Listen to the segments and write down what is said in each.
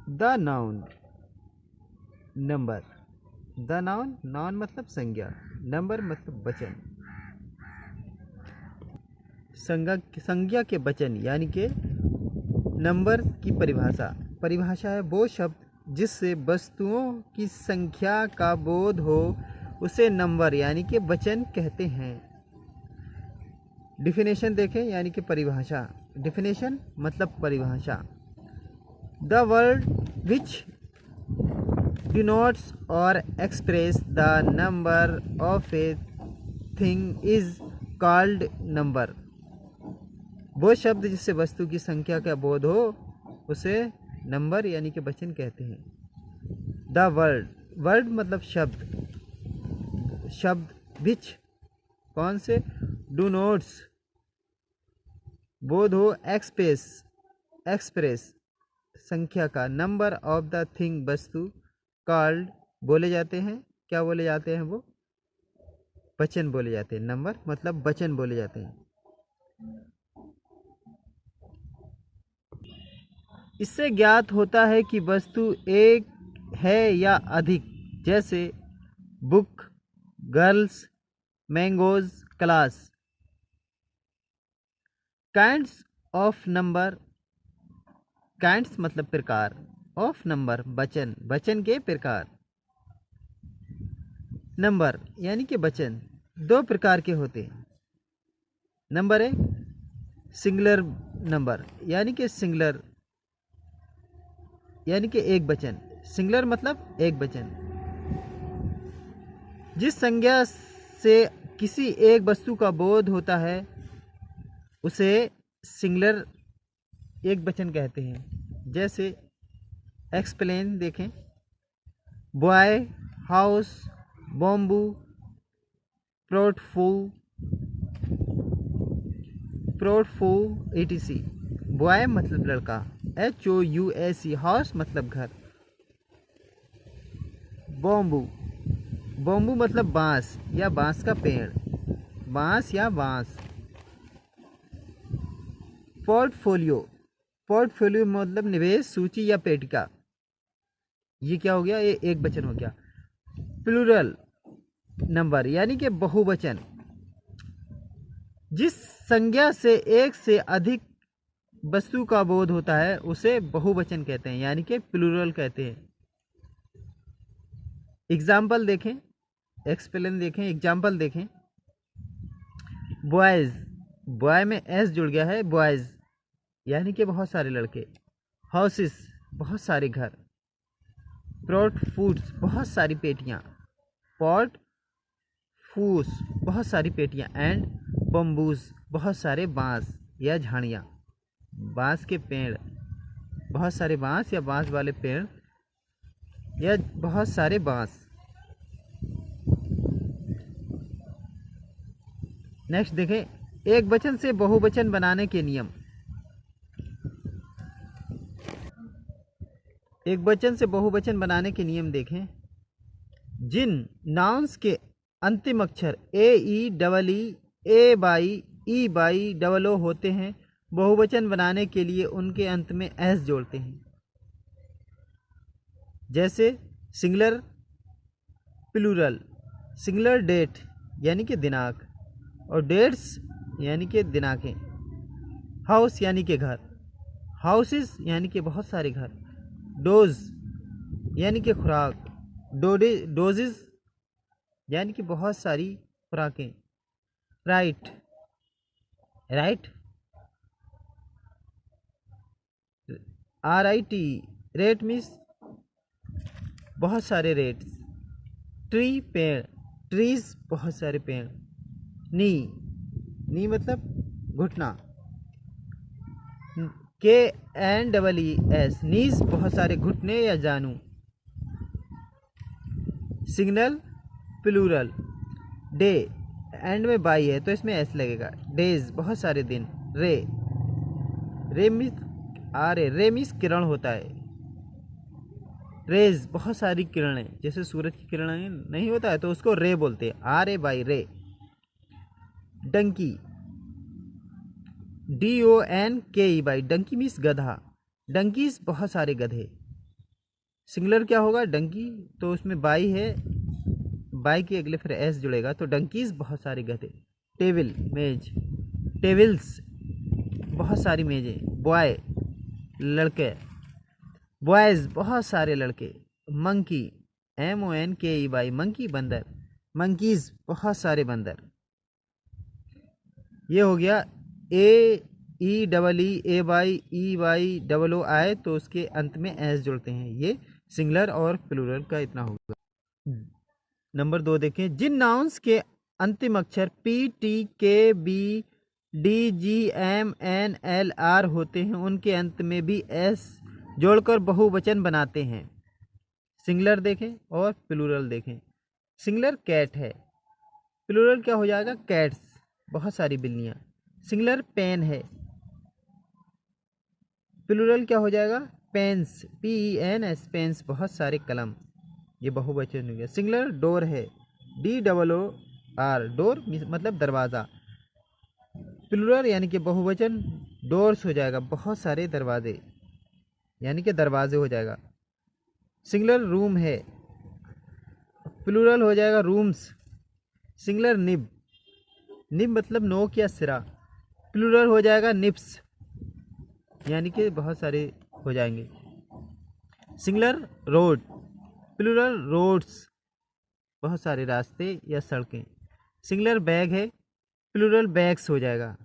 The noun number, the noun, noun मतलब संज्ञा, number मतलब वचन। संज्ञा के वचन यानी कि नंबर की परिभाषा है वो शब्द जिससे वस्तुओं की संख्या का बोध हो उसे नंबर यानी कि वचन कहते हैं। डिफिनेशन देखें यानी कि परिभाषा। डिफिनेशन मतलब परिभाषा। The word which denotes or express the number of a thing is called number। वो शब्द जिससे वस्तु की संख्या का बोध हो उसे नंबर यानी कि वचन कहते हैं। द वर्ड, वर्ड मतलब शब्द, शब्द विच कौन से, डोनोट्स बोध हो, एक्सप्रेस संख्या का, नंबर ऑफ द थिंग वस्तु, कॉल्ड बोले जाते हैं। क्या बोले जाते हैं वो, वचन बोले जाते हैं। नंबर मतलब वचन बोले जाते हैं। इससे ज्ञात होता है कि वस्तु एक है या अधिक, जैसे book, girls, mangoes, class. Kinds of number, kinds मतलब प्रकार, ऑफ नंबर वचन, वचन के प्रकार। नंबर यानी कि वचन दो प्रकार के होते हैं। नंबर है सिंगुलर नंबर यानी कि सिंगुलर यानी कि एक वचन, सिंगुलर मतलब एक वचन। जिस संज्ञा से किसी एक वस्तु का बोध होता है उसे सिंगुलर एक वचन कहते हैं। जैसे एक्सप्लेन देखें, बॉय, हाउस, बॉम्बू, प्रोटफू etc। बॉय मतलब लड़का, HOUSE, हाउस मतलब घर। बॉम्बू, बॉम्बू मतलब बांस या बांस का पेड़, बांस या बांस। पोर्टफोलियो, पोर्टफोलियो मतलब निवेश सूची या पेटिका। ये क्या हो गया, ये एक वचन हो गया। प्लूरल नंबर यानी कि बहुवचन, जिस संज्ञा से एक से अधिक वस्तु का बोध होता है उसे बहुवचन कहते हैं यानी कि प्लूरल कहते हैं। एग्जाम्पल देखें, एक्सप्लेन देखें, एग्जाम्पल देखें। बॉयज, बॉय में एस जुड़ गया है, बॉयज यानी कि बहुत सारे लड़के। हाउसेस बहुत सारे घर। प्रोट फूड्स बहुत सारी पेटियां, पॉट फूस बहुत सारी पेटियां। एंड बम्बूज बहुत सारे बांस या झाड़ियाँ, बांस के पेड़, बहुत सारे बांस या बांस वाले पेड़ या बहुत सारे बांस। नेक्स्ट देखें, एक वचन से बहुवचन बनाने के नियम। एक वचन से बहुवचन बनाने के नियम देखें। जिन नाउन्स के अंतिम अक्षर AEEE होते हैं बहुवचन बनाने के लिए उनके अंत में एस जोड़ते हैं। जैसे सिंगुलर, प्लूरल। सिंगुलर डेट यानी कि दिनांक और डेट्स यानी कि दिनांकें। हाउस यानी कि घर, हाउसेस यानी कि बहुत सारे घर। डोज यानी कि खुराक, डोजेज यानी कि बहुत सारी खुराकें। Right, right RIT, rate means बहुत सारे रेट्स। ट्री पेड़, ट्रीज बहुत सारे पेड़। नी, नी मतलब घुटना। KNEES, नीज बहुत सारे घुटने या जानू। Signal plural. डे एंड में बाई है तो इसमें एस लगेगा। डेज बहुत सारे दिन। रे, रे मीन्स किरण होता है। रेज बहुत सारी किरणें, जैसे सूरज की किरणें नहीं होता है तो उसको रे बोलते हैं, RAY रे। डंकी, DONKEY, डंकी मीन्स गधा। डंकीज बहुत सारे गधे। सिंगुलर क्या होगा, डंकी, तो उसमें बाई है, बाई के अगले फिर एस जुड़ेगा तो डंकीज बहुत सारे गधे। टेबल मेज, टेबल्स बहुत सारी मेजें। बॉय लड़के, बॉयज़ बहुत सारे लड़के। मंकी MONKEY मंकी बंदर। मंकीज बहुत सारे बंदर। ये हो गया AEEEAYEYOOI तो उसके अंत में एस जुड़ते हैं। ये सिंगुलर और प्लूरल का इतना होगा। नंबर 2 देखें, जिन नाउन्स के अंतिम अक्षर PTKBDGMNLR होते हैं उनके अंत में भी एस जोड़कर बहुवचन बनाते हैं। सिंगुलर देखें और प्लूरल देखें। सिंगुलर कैट है, प्लूरल क्या हो जाएगा, कैट्स बहुत सारी बिल्लियाँ। सिंगुलर पेन है, प्लूरल क्या हो जाएगा, पेन्स PENS पेन्स बहुत सारे कलम, ये बहुवचन हो गया। सिंगुलर डोर है, DOOR डोर मतलब दरवाज़ा। प्लूरल यानी कि बहुवचन डोर्स हो जाएगा, बहुत सारे दरवाजे यानी कि दरवाजे हो जाएगा। सिंगुलर रूम है, प्लूरल हो जाएगा रूम्स। सिंगुलर निब, निब मतलब नोक या सिरा, प्लूरल हो जाएगा निब्स यानी कि बहुत सारे हो जाएंगे। सिंगुलर रोड, प्लूरल रोड्स बहुत सारे रास्ते या सड़कें। सिंगुलर बैग है, प्लूरल बैग्स हो जाएगा।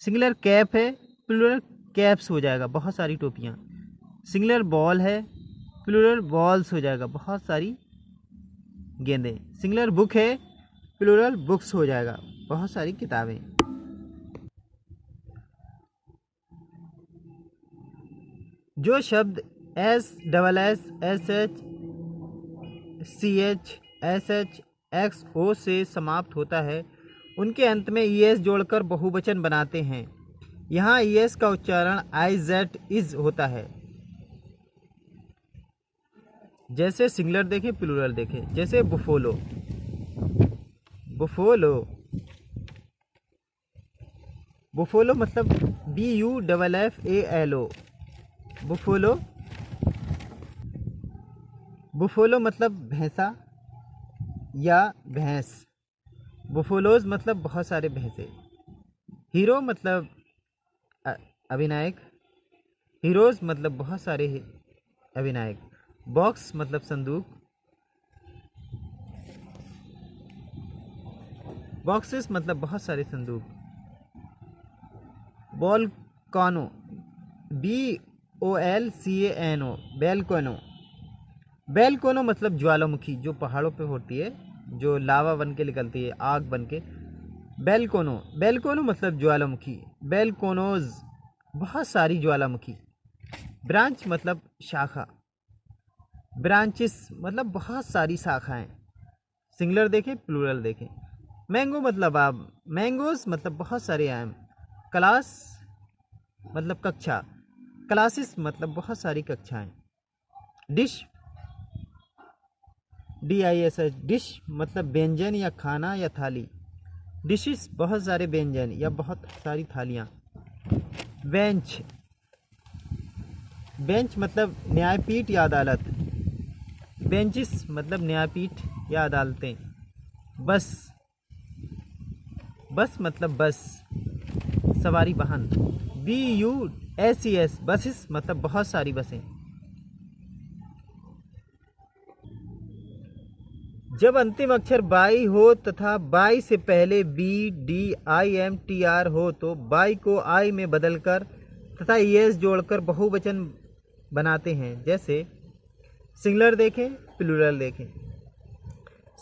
सिंगुलर कैप है, प्लूरल कैप्स हो जाएगा, बहुत सारी टोपियाँ। सिंगुलर बॉल है, प्लूरल बॉल्स हो जाएगा, बहुत सारी गेंदें। सिंगुलर बुक है, प्लूरल बुक्स हो जाएगा, बहुत सारी किताबें। जो शब्द SSSHCHSHXO से समाप्त होता है उनके अंत में ES जोड़कर बहुवचन बनाते हैं। यहाँ ES का उच्चारण IZ होता है। जैसे सिंगुलर देखें प्लूरल देखें, जैसे बुफोलो, बुफोलो, बुफोलो मतलब BUFFALO, बुफोलो, बुफोलो मतलब भैंसा या भैंस। बुफोलोज मतलब बहुत सारे भैंसे। हीरो मतलब अभिनायक, हीरोज मतलब बहुत सारे अभिनायक। बॉक्स मतलब संदूक, बॉक्सेस मतलब बहुत सारे संदूक। वोल्कानो BOLCANO, बेलकोनो, बेलकोनो मतलब ज्वालामुखी जो पहाड़ों पे होती है, जो लावा बन के निकलती है, आग बन के। बेलकोनो, बेलकोनो मतलब ज्वालामुखी। बेलकोनोज बहुत सारी ज्वालामुखी। ब्रांच मतलब शाखा, ब्रांचेस मतलब बहुत सारी शाखाएं। सिंगुलर देखें प्लूरल देखें। मैंगो मतलब आम, मैंगोज मतलब बहुत सारे आम। क्लास मतलब कक्षा, क्लासेस मतलब बहुत सारी कक्षाएं। डिश DISH, डिश मतलब व्यंजन या खाना या थाली। डिशेस बहुत सारे व्यंजन या बहुत सारी थालियाँ। बेंच, बेंच मतलब न्यायपीठ या अदालत। बेंचेस मतलब न्यायपीठ या अदालतें। बस, बस मतलब बस, सवारी वाहन। BUSES, बसेस मतलब बहुत सारी बसें। जब अंतिम अक्षर बाई हो तथा बाई से पहले BDIMTR हो तो बाई को आई में बदलकर तथा ES जोड़कर बहुवचन बनाते हैं। जैसे सिंगुलर देखें प्लूरल देखें।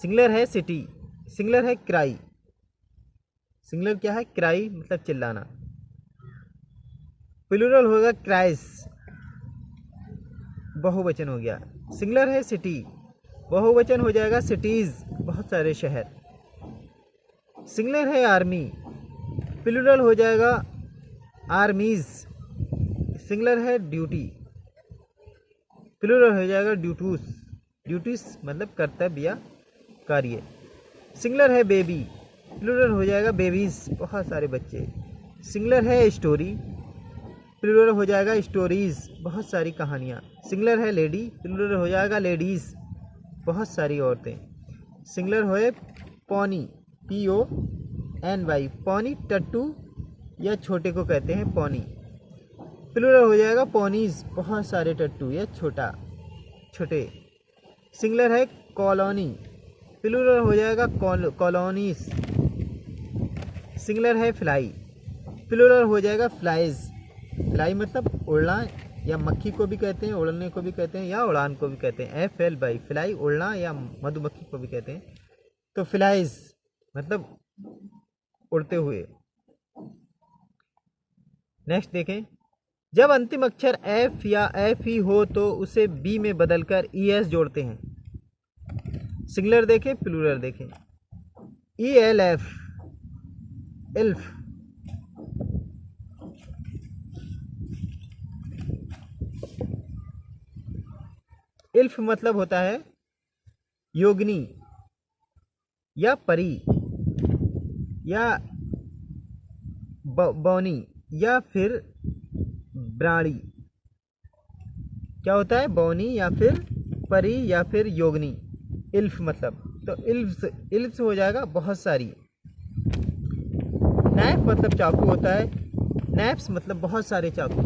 सिंगुलर है सिटी, सिंगुलर है क्राई। सिंगुलर क्या है, क्राई मतलब चिल्लाना। प्लूरल होगा क्राइस, बहुवचन हो गया। सिंगुलर है सिटी, बहुवचन हो जाएगा सिटीज, बहुत सारे शहर। सिंगुलर है आर्मी, प्लूरल हो जाएगा आर्मीज। सिंगुलर है ड्यूटी, प्लूरल हो जाएगा ड्यूटूस, ड्यूटीज मतलब कर्तव्य या कार्य। सिंगुलर है बेबी, प्लूरल हो जाएगा बेबीज, बहुत सारे बच्चे। सिंगुलर है स्टोरी, प्लूरल हो जाएगा स्टोरीज, बहुत सारी कहानियाँ। सिंगुलर है लेडी, प्लूरल हो जाएगा लेडीज़, बहुत सारी औरतें। सिंगुलर होए पॉनी, PONY, पॉनी टट्टू या छोटे को कहते हैं पॉनी। प्लूरल हो जाएगा पॉनीज, बहुत सारे टट्टू या छोटे। सिंगुलर है कॉलोनी, प्लूरल हो जाएगा कॉलोनीज। सिंगुलर है फ्लाई, प्लूरल हो जाएगा फ्लाइज। फ्लाई मतलब उड़ना, या मक्खी को भी कहते हैं, उड़ने को भी कहते हैं, या उड़ान को भी कहते हैं। FLY, फ्लाई उड़ना या मधुमक्खी को भी कहते हैं। तो फ्लाइज मतलब उड़ते हुए। नेक्स्ट देखें, जब अंतिम अक्षर F या FE हो तो उसे B में बदलकर ES जोड़ते हैं। सिंगुलर देखें, प्लूरल देखें। ELF, इल्फ। इल्फ मतलब होता है योगिनी या परी या बौनी या फिर ब्राणी। क्या होता है? बौनी या फिर परी या फिर योगिनी। इल्फ मतलब, तो इल्फ हो जाएगा बहुत सारी। नाइफ मतलब चाकू होता है। नाइफ्स मतलब बहुत सारे चाकू।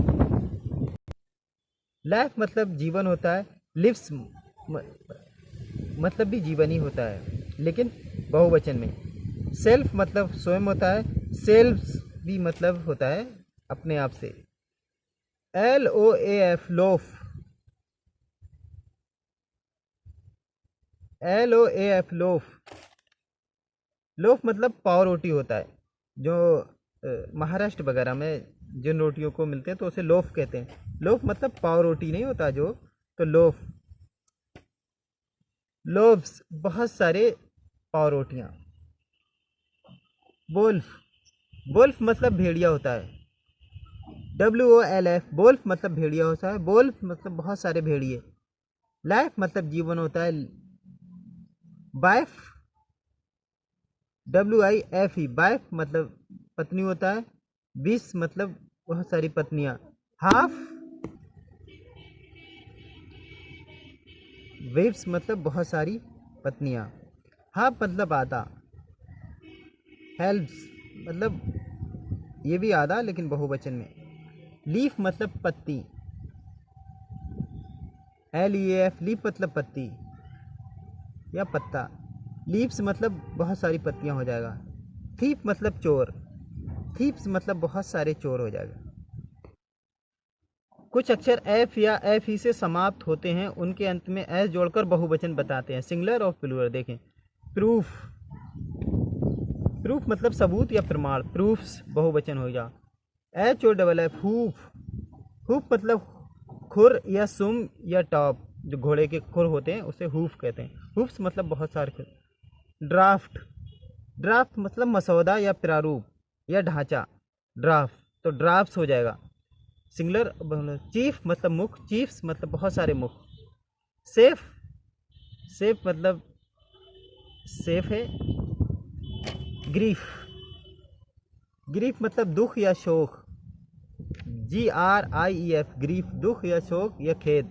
लाइफ मतलब जीवन होता है। लिव्स मतलब भी जीवन ही होता है, लेकिन बहुवचन में। सेल्फ मतलब स्वयं होता है। सेल्फ्स भी मतलब होता है अपने आप से। LOAF, loaf. LOAF, loaf. Loaf मतलब पाव रोटी होता है, जो महाराष्ट्र वगैरह में जिन रोटियों को मिलते हैं तो उसे लोफ कहते हैं। लोफ मतलब पाव रोटी नहीं होता जो, तो लोफ। लोव्स बहुत सारे पाव रोटियाँ। वोल्फ, वोल्फ मतलब भेड़िया होता है। WOLF, वोल्फ मतलब भेड़िया होता है। वोल्फ मतलब बहुत सारे भेड़िए। लाइफ मतलब जीवन होता है। वाइफ, WIFE, वाइफ मतलब पत्नी होता है। विश मतलब बहुत सारी पत्नियां। हाफ, वेव्स मतलब बहुत सारी पत्नियां। हाफ मतलब आधा। हेल्प्स मतलब ये भी आधा लेकिन बहुवचन में। लीफ मतलब पत्ती। LEAF, लीफ मतलब पत्ती या पत्ता। लीव्स मतलब बहुत सारी पत्तियां हो जाएगा। थीप मतलब चोर। थीप्स मतलब बहुत सारे चोर हो जाएगा। कुछ अक्षर F या FE से समाप्त होते हैं, उनके अंत में S जोड़कर बहुवचन बताते हैं। सिंगुलर और प्लूरल देखें। प्रूफ, प्रूफ मतलब सबूत या प्रमाण। प्रूफ्स बहुवचन हो जा। HOFF, hoof. हूफ मतलब खुर या सुम या टॉप, जो घोड़े के खुर होते हैं उसे हूफ कहते हैं। हूफ्स मतलब बहुत सारे खुर। ड्राफ्ट, ड्राफ्ट मतलब मसौदा या प्रारूप या ढांचा। ड्राफ्ट, तो ड्राफ्ट्स हो जाएगा। सिंगुलर। चीफ मतलब मुख। चीफ्स मतलब बहुत सारे मुख। सेफ, सेफ मतलब सेफ है। ग्रीफ, ग्रीफ मतलब दुख या शोक। GRIEF, ग्रीफ दुख या शोक या खेद।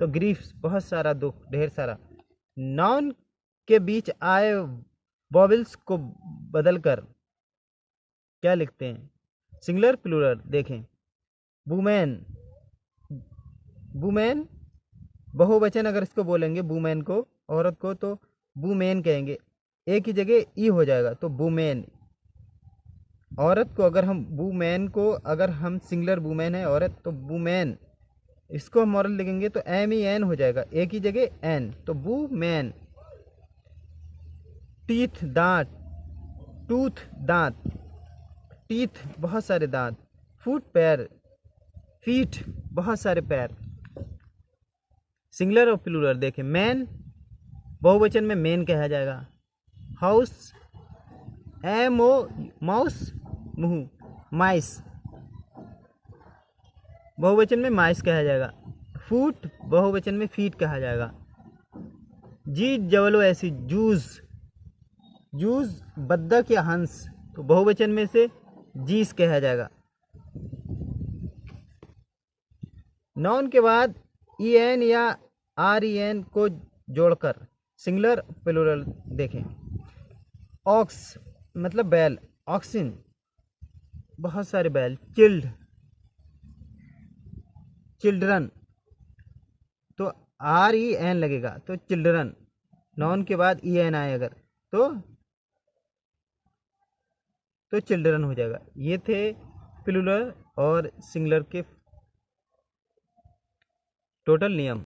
तो ग्रीफ बहुत सारा दुख, ढेर सारा। नाउन के बीच आए वॉवेल्स को बदलकर क्या लिखते हैं? सिंगुलर प्लूरल देखें। वुमेन, वुमेन बहुवचन अगर इसको बोलेंगे वुमेन को, औरत को, तो वुमेन कहेंगे। एक ही जगह ई हो जाएगा, तो वुमेन। औरत को अगर हम वुमेन को, अगर हम सिंगुलर वुमेन है औरत, तो वुमेन। इसको हम मॉरल लिखेंगे तो MEN हो जाएगा, एक ही जगह एन, तो वुमेन। टीथ दांत। टूथ दांत। टीथ बहुत सारे दांत। फुट पैर। फीट बहुत सारे पैर। सिंगुलर और प्लूरल देखें। मैन बहुवचन में मेन कहा जाएगा। हाउस, MO, माउस, मुंह। माइस बहुवचन में माइस कहा जाएगा। फूट बहुवचन में फीट कहा जाएगा। GOOS, juice. जूस बत्तख या हंस, तो बहुवचन में से जीस कहा जाएगा। नाउन के बाद ई एन या आर ई एन को जोड़कर सिंगुलर प्लूरल देखें। ऑक्स मतलब बैल, ऑक्सिन बहुत सारे बैल। चिल्ड, चिल्ड्रन, तो आर ई एन लगेगा तो चिल्ड्रन, नाउन के बाद ई एन आए अगर तो चिल्ड्रन हो जाएगा। ये थे प्लूरल और सिंगुलर के टोटल नियम।